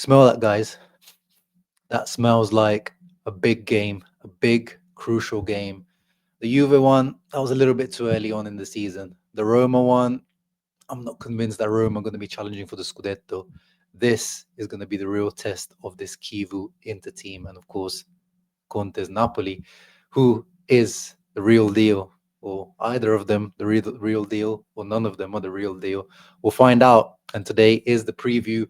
smell that, guys? That smells like a big game, a big, crucial game. The Juve one, that was a little bit too early on in the season. The Roma one, I'm not convinced that Roma are going to be challenging for the Scudetto. This is going to be the real test of this Kivu Inter team. And of course, Conte's Napoli, who is the real deal, or either of them the real deal, or none of them are the real deal. We'll find out. And today is the preview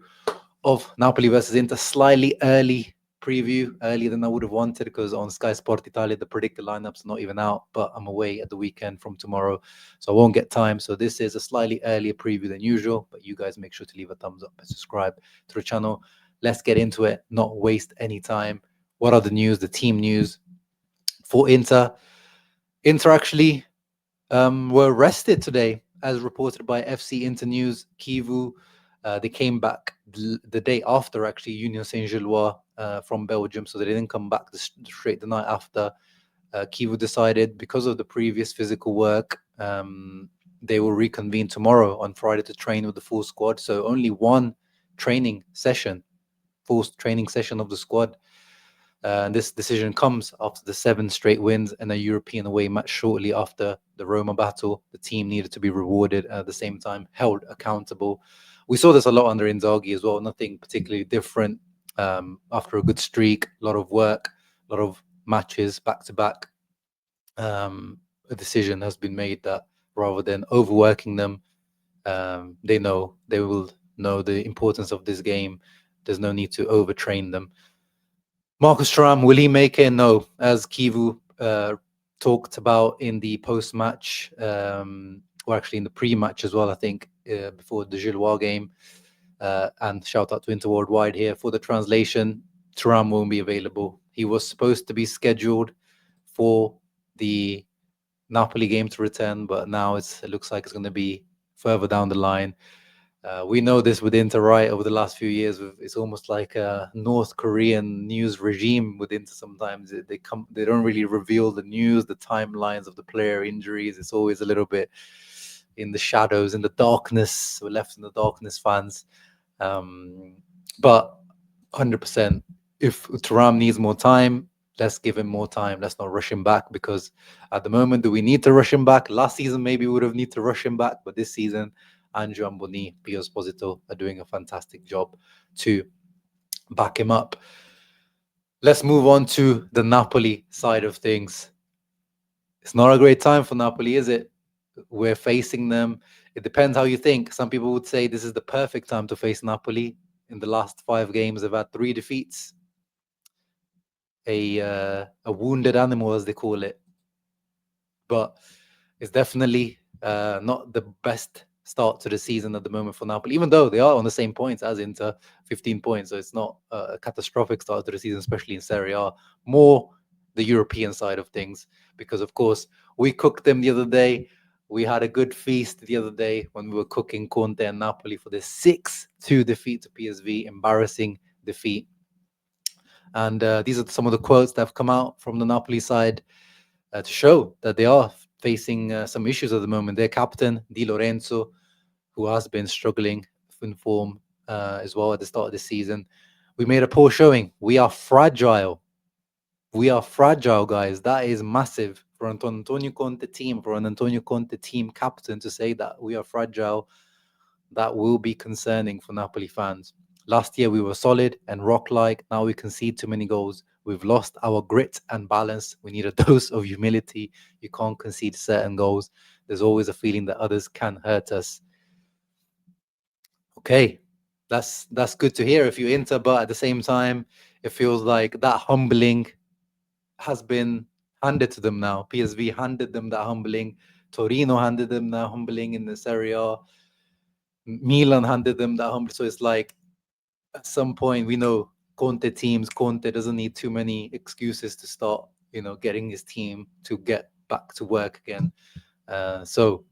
of Napoli versus Inter. Slightly early preview, earlier than I would have wanted, because on Sky Sport Italia, the predicted lineup's not even out, but I'm away at the weekend from tomorrow, so I won't get time. So this is a slightly earlier preview than usual, but you guys make sure to leave a thumbs up and subscribe to the channel. Let's get into it, not waste any time. What are the news, the team news for Inter? Inter actually were rested today, as reported by FC Inter News. Kivu, they came back the day after, actually, Union Saint-Gilloise from Belgium, so they didn't come back straight the night after. Kivu decided, because of the previous physical work, they will reconvene tomorrow on Friday to train with the full squad. So only one training session, full training session of the squad. And this decision comes after the 7 straight wins and a European away match shortly after the Roma battle. The team needed to be rewarded, at the same time held accountable. We saw this a lot under Inzaghi as well. Nothing particularly different. After a good streak, a lot of work, a lot of matches back to back. A decision has been made that rather than overworking them, they will know the importance of this game. There's no need to overtrain them. Marcus Thuram, will he make it? No. As Kivu talked about in the post-match, or actually in the pre-match as well, I think, before the Gilloise game. And shout out to Inter Worldwide here for the translation. Thuram won't be available. He was supposed to be scheduled for the Napoli game to return, but now it looks like it's going to be further down the line. We know this with Inter, right? Over the last few years, it's almost like a North Korean news regime with Inter. Sometimes they don't really reveal the news, the timelines of the player injuries. It's always a little bit in the shadows, in the darkness. We're left in the darkness, fans. But 100%, if Thuram needs more time, let's give him more time. Let's not rush him back, because at the moment, do we need to rush him back? Last season, maybe we would have need to rush him back, but this season, Andrew and Boni, Pio Esposito are doing a fantastic job to back him up. Let's move on to the Napoli side of things. It's not a great time for Napoli, is it? We're facing them. It depends how you think. Some people would say this is the perfect time to face Napoli. In the last 5 games, they've had 3 defeats. A wounded animal, as they call it. But it's definitely not the best start to the season at the moment for Napoli, even though they are on the same points as Inter, 15 points. So it's not a catastrophic start to the season, especially in Serie A. More the European side of things, because, of course, we cooked them the other day. We had a good feast the other day when we were cooking Conte and Napoli for the 6-2 defeat to PSV, embarrassing defeat. And these are some of the quotes that have come out from the Napoli side to show that they are facing some issues at the moment. Their captain, Di Lorenzo, who has been struggling in form as well at the start of the season. We made a poor showing. We are fragile. We are fragile, guys. That is massive for an Antonio Conte team, for an Antonio Conte team captain to say that we are fragile. That will be concerning for Napoli fans. Last year, we were solid and rock-like. Now we concede too many goals. We've lost our grit and balance. We need a dose of humility. You can't concede certain goals. There's always a feeling that others can hurt us. Okay, that's good to hear if you're Inter, but at the same time, it feels like that humbling has been handed to them now. PSV handed them that humbling. Torino handed them that humbling in the Serie A. Milan handed them that humbling. So it's like, at some point, we know Conte doesn't need too many excuses to start, getting his team to get back to work again. So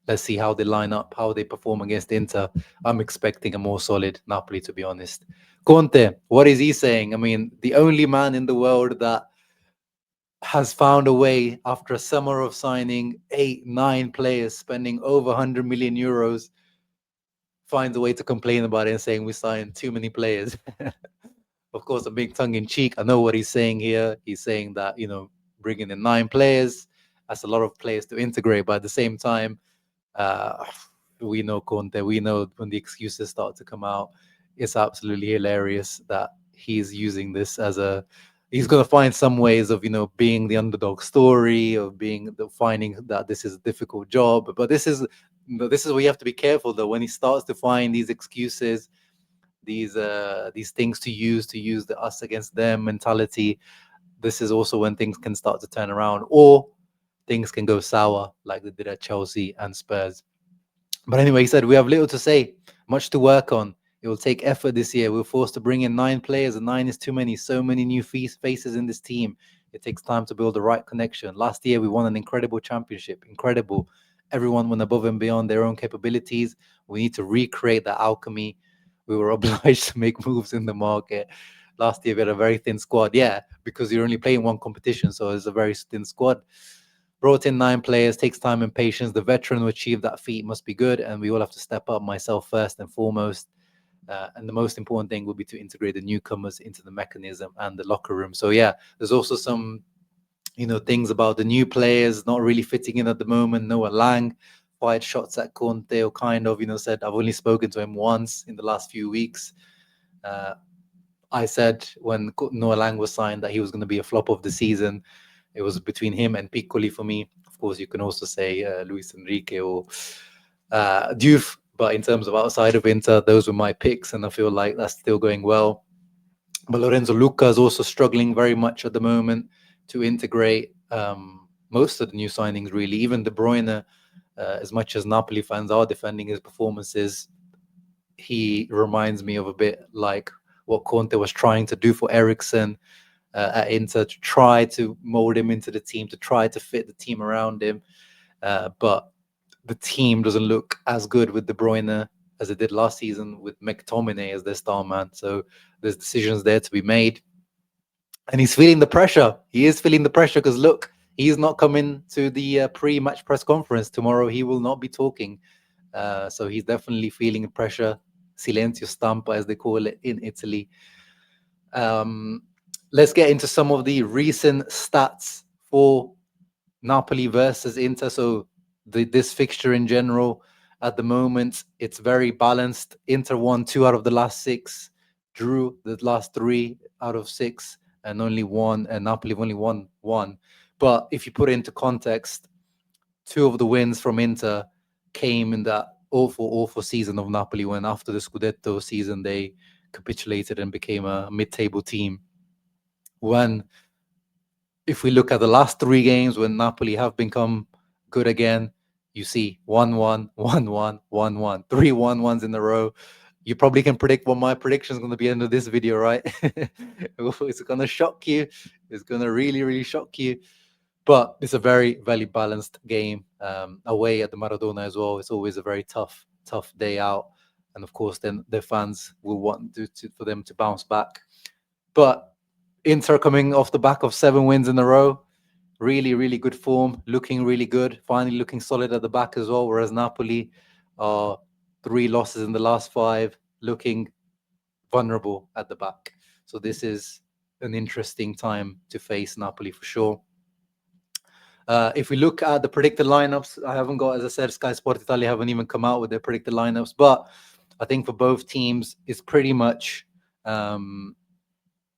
let's see how they line up, how they perform against Inter. I'm expecting a more solid Napoli, to be honest. Conte, what is he saying? I mean, the only man in the world that has found a way after a summer of signing 8-9 players, spending over 100 million euros, finds a way to complain about it and saying we signed too many players. Of course, I'm being tongue in cheek. I know what he's saying here. He's saying that, bringing in 9 players, that's a lot of players to integrate. But at the same time, uh, we know Conte. We know when the excuses start to come out, it's absolutely hilarious that he's using this as a. He's going to find some ways of being the underdog story, of being finding that this is a difficult job. But this is where you have to be careful though when he starts to find these excuses, these things to use the us against them mentality. This is also when things can start to turn around, or things can go sour like they did at Chelsea and Spurs. But anyway, he said, we have little to say, much to work on. It will take effort this year. We're forced to bring in 9 players, and 9 is too many. So many new faces in this team. It takes time to build the right connection. Last year, we won an incredible championship. Incredible. Everyone went above and beyond their own capabilities. We need to recreate that alchemy. We were obliged to make moves in the market. Last year, we had a very thin squad. Yeah, because you're only playing one competition, so it's a very thin squad. Brought in 9 players, takes time and patience. The veteran who achieved that feat must be good, and we all have to step up, myself first and foremost. And the most important thing will be to integrate the newcomers into the mechanism and the locker room. So yeah, there's also some, things about the new players not really fitting in at the moment. Noah Lang fired shots at Conte, or kind of, said, I've only spoken to him once in the last few weeks. I said when Noah Lang was signed that he was going to be a flop of the season. It was between him and Piccoli for me. Of course, you can also say Luis Enrique or Diouf. But in terms of outside of Inter, those were my picks, and I feel like that's still going well. But Lorenzo Luca is also struggling very much at the moment to integrate most of the new signings, really. Even De Bruyne, as much as Napoli fans are defending his performances, he reminds me of a bit like what Conte was trying to do for Eriksen at Inter, to try to mold him into the team, to try to fit the team around him. But the team doesn't look as good with De Bruyne as it did last season, with McTominay as their star man. So there's decisions there to be made. And he's feeling the pressure. He is feeling the pressure because, look, he's not coming to the pre-match press conference tomorrow. He will not be talking. So he's definitely feeling the pressure. Silenzio stampa, as they call it in Italy. Let's get into some of the recent stats for Napoli versus Inter. So this fixture in general, at the moment, it's very balanced. Inter won 2 out of the last 6, drew the last 3 out of 6, and only won. And Napoli only won 1. But if you put it into context, 2 of the wins from Inter came in that awful season of Napoli, when after the Scudetto season they capitulated and became a mid-table team. When, if we look at the last 3 games when Napoli have become good again, you see 1-1, 1-1, 1-1, 3 1-1s in a row. You probably can predict what my prediction is going to be end of this video, right? It's going to shock you. It's going to really, really shock you. But it's a very, very balanced game. Away at the Maradona as well, it's always a very tough day out. And of course, then their fans will want for them to bounce back. But Inter coming off the back of 7 wins in a row, really, really good form, looking really good, finally looking solid at the back as well. Whereas Napoli are 3 losses in the last 5, looking vulnerable at the back. So this is an interesting time to face Napoli for sure. If we look at the predicted lineups, I haven't got, as I said, Sky Sport Italia haven't even come out with their predicted lineups, but I think for both teams, it's pretty much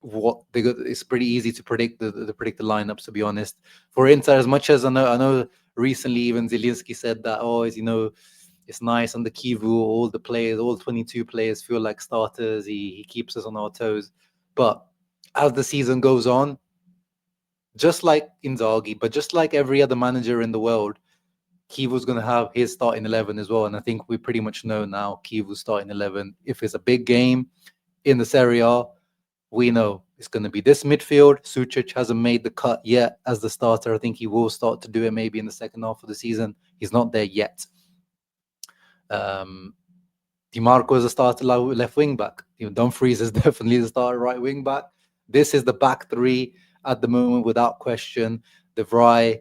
what they got. It's pretty easy to predict the predicted lineups, to be honest. For Inter, as much as I know recently even Zielinski said that, it's nice on the Kivu, all the players, all 22 players feel like starters. He keeps us on our toes. But as the season goes on, just like Inzaghi, but just like every other manager in the world, Kivu's going to have his starting 11 as well. And I think we pretty much know now Kivu's starting 11. If it's a big game in the Serie A, we know it's going to be this midfield. Sucic hasn't made the cut yet as the starter. I think he will start to do it maybe in the second half of the season. He's not there yet. Di Marco is a starter left wing back. Dumfries is definitely the starter right wing back. This is the back 3 at the moment, without question. De Vrij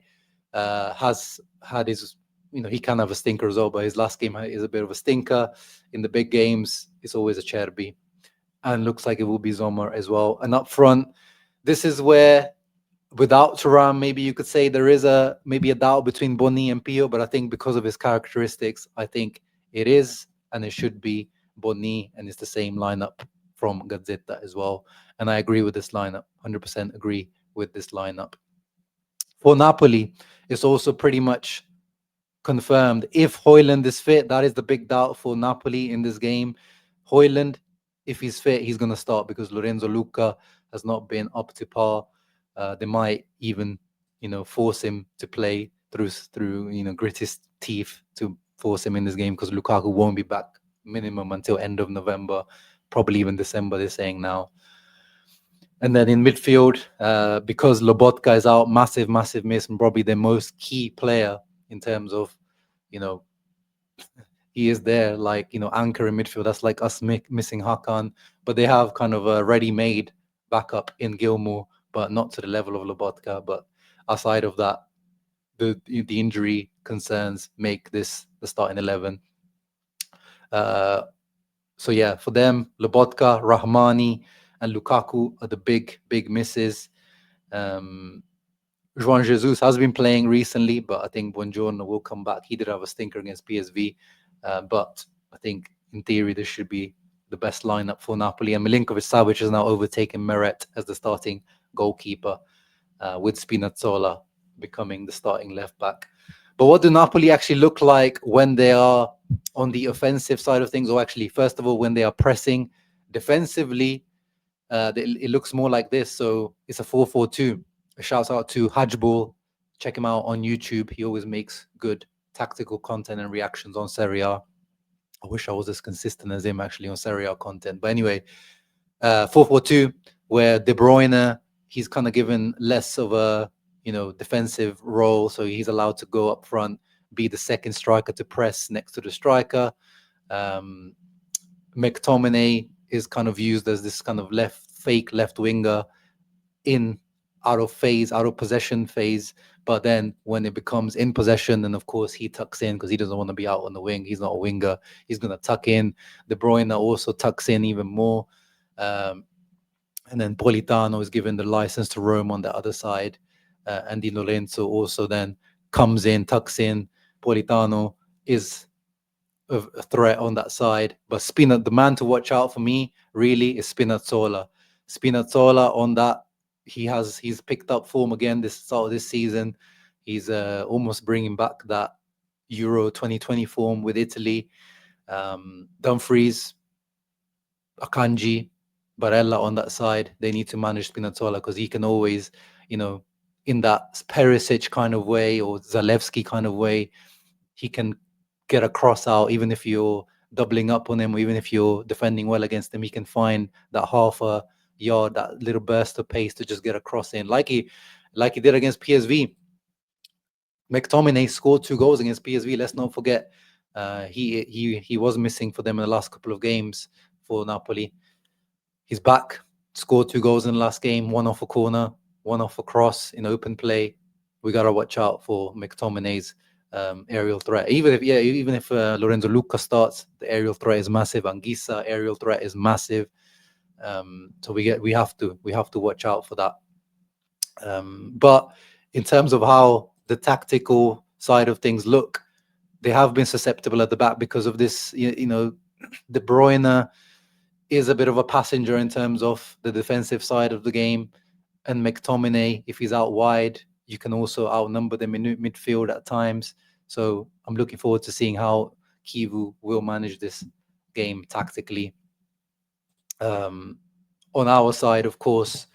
has had his he can have a stinker as well, but his last game is a bit of a stinker. In the big games, it's always a Cherby. And looks like it will be Zomer as well. And up front, this is where, without Turam, maybe you could say there is maybe a doubt between Boni and Pio, but I think because of his characteristics, I think it is and it should be Boni, and it's the same lineup from Gazzetta as well. And I agree with this lineup, 100% agree with this lineup. For Napoli, it's also pretty much confirmed. If Hoyland is fit, that is the big doubt for Napoli in this game. Hoyland, if he's fit, he's going to start because Lorenzo Luca has not been up to par. They might even, force him to play through grit his teeth to force him in this game because Lukaku won't be back minimum until end of November, probably even December, they're saying now. And then in midfield, because Lobotka is out, massive miss, and probably their most key player in terms of, he is there, like, anchor in midfield. That's like us missing Hakan, but they have kind of a ready-made backup in Gilmour, but not to the level of Lobotka. But aside of that, the injury concerns make this the starting 11. So yeah, for them, Lobotka, Rahmani, and Lukaku are the big misses. Juan Jesus has been playing recently, but I think Buongiorno will come back. He did have a stinker against PSV, but I think in theory this should be the best lineup for Napoli. And Milinkovic-Savic has now overtaken Meret as the starting goalkeeper, with Spinazzola becoming the starting left back. But what do Napoli actually look like when they are on the offensive side of things? Or actually, first of all, when they are pressing defensively, it looks more like this. So it's a 4-4-2. A shout out to Hajbul. Check him out on YouTube. He always makes good tactical content and reactions on Serie A. I wish I was as consistent as him actually on Serie A content. But anyway, 4-4-2, where De Bruyne, he's kind of given less of a defensive role, so he's allowed to go up front, be the second striker to press next to the striker. McTominay is kind of used as this kind of fake left winger out of possession phase. But then when it becomes in possession, then of course he tucks in because he doesn't want to be out on the wing. He's not a winger. He's going to tuck in. De Bruyne also tucks in even more. And then Politano is given the license to roam on the other side. And Di Lorenzo also then comes in, tucks in. Politano is a threat on that side. But the man to watch out for me really is Spinazzola. Spinazzola on that, he's picked up form again this season. He's almost bringing back that Euro 2020 form with Italy. Dumfries, Akanji, Barella on that side, they need to manage Spinazzola because he can always, in that Perisic kind of way or Zalewski kind of way, he can get a cross out even if you're doubling up on him or even if you're defending well against him. He can find that half a yard, that little burst of pace to just get a cross in, like he did against PSV. McTominay scored 2 goals against PSV. Let's not forget, he was missing for them in the last couple of games for Napoli. He's back, scored 2 goals in the last game, one off a corner, one off a cross in open play. We got to watch out for McTominay's aerial threat. Even if Lorenzo Luca starts, the aerial threat is massive. Anguissa aerial threat is massive. So we have to watch out for that. But in terms of how the tactical side of things look, they have been susceptible at the back because of this. De Bruyne is a bit of a passenger in terms of the defensive side of the game, and McTominay, if he's out wide, you can also outnumber them in midfield at times. So I'm looking forward to seeing how Kivu will manage this game tactically. On our side, of course,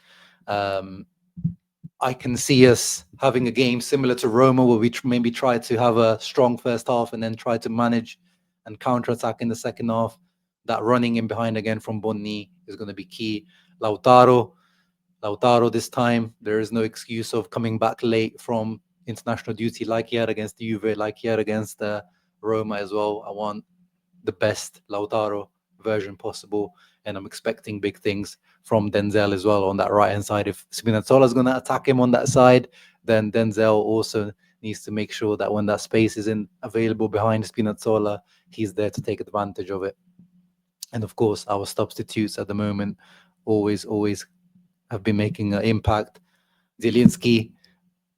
I can see us having a game similar to Roma where we maybe try to have a strong first half and then try to manage and counter-attack in the second half. That running in behind again from Bonni is going to be key. Lautaro this time, there is no excuse of coming back late from international duty like he had against Juve, like he had against Roma as well. I want the best Lautaro version possible, and I'm expecting big things from Denzel as well on that right-hand side. If Spinazzola is going to attack him on that side, then Denzel also needs to make sure that when that space isn't available behind Spinazzola, he's there to take advantage of it. And of course, our substitutes at the moment always have been making an impact. Zielinski,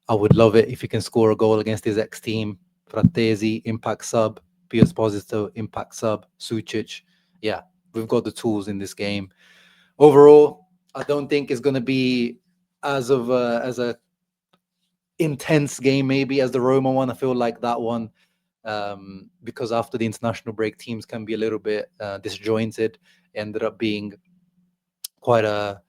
I would love it if he can score a goal against his ex-team. Frattesi, impact sub. Piers Posito, impact sub. Sucic. Yeah, we've got the tools in this game. Overall, I don't think it's going to be as a intense game maybe as the Roma one. I feel like that one, because after the international break, teams can be a little bit disjointed. Ended up being quite a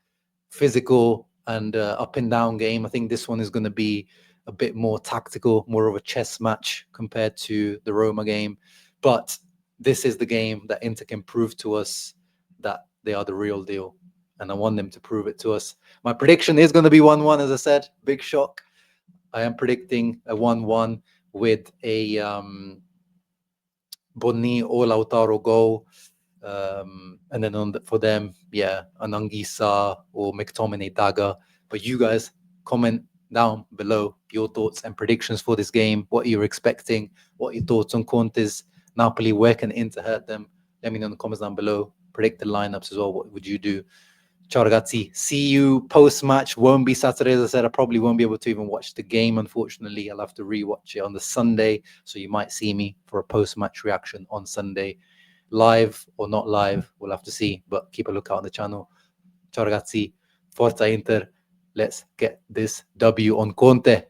physical and up and down game. I think this one is going to be a bit more tactical, more of a chess match compared to the Roma game. But this is the game that Inter can prove to us that they are the real deal. And I want them to prove it to us. My prediction is going to be 1-1, as I said. Big shock. I am predicting a 1-1 with a Bonni or Lautaro goal. And then for them, yeah, an Anguissa or McTominay dagger. But you guys comment down below your thoughts and predictions for this game, what you're expecting, what your thoughts on Conte's Napoli, where can Inter hurt them? Let me know in the comments down below. Predict the lineups as well. What would you do? Ciao ragazzi, see you post-match. Won't be Saturday, as I said. I probably won't be able to even watch the game, unfortunately. I'll have to rewatch it on the Sunday, so you might see me for a post-match reaction on Sunday. Live or not live, we'll have to see, but keep a lookout on the channel. Ciao ragazzi, Forza Inter, let's get this W on Conte.